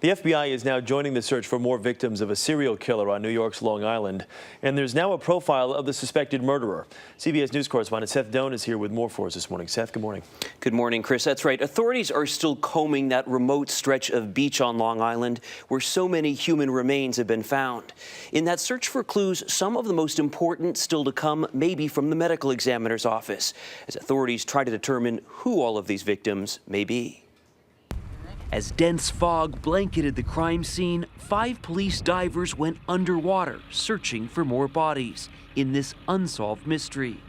The FBI is now joining the search for more victims of a serial killer on New York's Long Island. And there's now a profile of the suspected murderer. CBS News correspondent Seth Doane is here with more for us this morning. Seth, good morning. Good morning, Chris. That's right. Authorities are still combing that remote stretch of beach on Long Island where so many human remains have been found. In that search for clues, some of the most important still to come may be from the medical examiner's office, as authorities try to determine who all of these victims may be. As dense fog blanketed the crime scene, 5 police divers went underwater searching for more bodies in this unsolved mystery.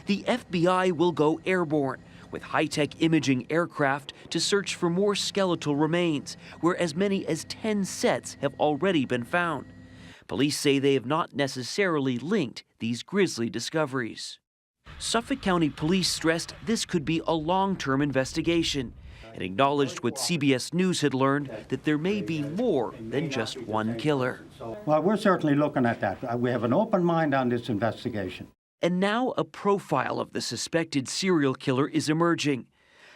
The FBI will go airborne with high-tech imaging aircraft to search for more skeletal remains, where as many as 10 sets have already been found. Police say they have not necessarily linked these grisly discoveries. Suffolk County Police stressed this could be a long-term investigation and acknowledged what CBS News had learned, that there may be more than just one killer. Well, we're certainly looking at that. We have an open mind on this investigation. And now a profile of the suspected serial killer is emerging.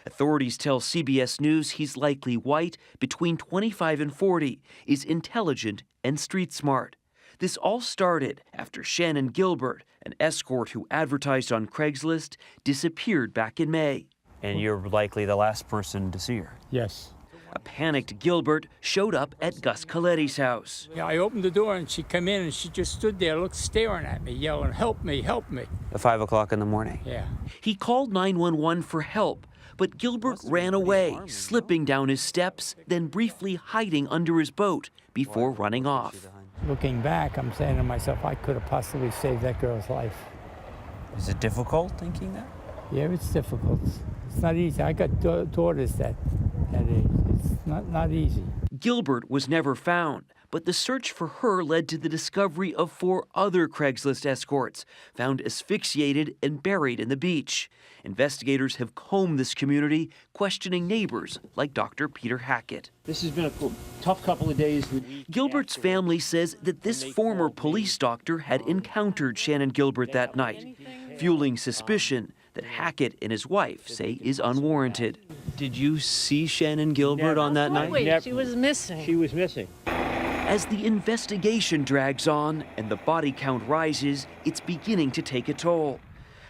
Authorities tell CBS News he's likely white, between 25 and 40, is intelligent and street smart. This all started after Shannon Gilbert, an escort who advertised on Craigslist, disappeared back in May. And you're likely the last person to see her? Yes. A panicked Gilbert showed up at Gus Coletti's house. Yeah, I opened the door and she came in and she just stood there, staring at me, yelling, "Help me, help me." At 5 o'clock in the morning? Yeah. He called 911 for help, but Gilbert ran away, slipping down his steps, then briefly hiding under his boat before running off. Looking back, I'm saying to myself, I could have possibly saved that girl's life. Is it difficult thinking that? Yeah, it's difficult. It's not easy. I got daughters that age. It's not easy. Gilbert was never found, but the search for her led to the discovery of 4 other Craigslist escorts found asphyxiated and buried in the beach. Investigators have combed this community, questioning neighbors like Dr. Peter Hackett. This has been a tough couple of days. Gilbert's family says that this former police doctor had encountered Shannon Gilbert that night, fueling suspicion that Hackett and his wife say is unwarranted. Did you see Shannon Gilbert on that night? Wait, she was missing. She was missing. As the investigation drags on and the body count rises, it's beginning to take a toll.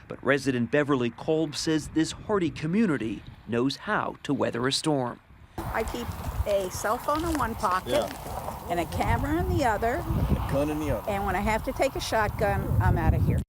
But resident Beverly Kolb says this hardy community knows how to weather a storm. I keep a cell phone in one pocket and a camera in the other, A gun in the other. and when I have to take a shotgun, I'm out of here.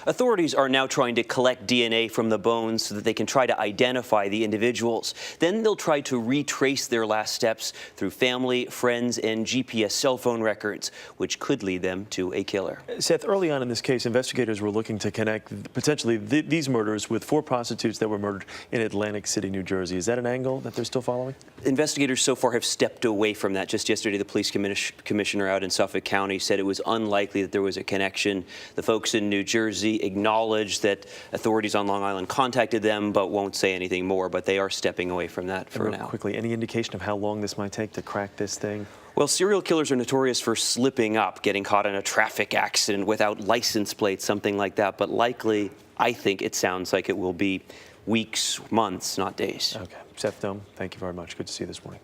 Authorities are now trying to collect DNA from the bones so that they can try to identify the individuals. Then they'll try to retrace their last steps through family, friends, and GPS cell phone records, which could lead them to a killer. Seth, early on in this case, investigators were looking to connect potentially these murders with 4 prostitutes that were murdered in Atlantic City, New Jersey. Is that an angle that they're still following? Investigators so far have stepped away from that. Just yesterday, the police commissioner out in Suffolk County said it was unlikely that there was a connection. The folks in New Jersey acknowledged that authorities on Long Island contacted them but won't say anything more, but they are stepping away from that for now. Quickly, any indication of how long this might take to crack this thing? Well, serial killers are notorious for slipping up, getting caught in a traffic accident without license plates, something like that. But likely, I think it sounds like it will be weeks, months, not days. Okay. Seth Doane, thank you very much. Good to see you this morning.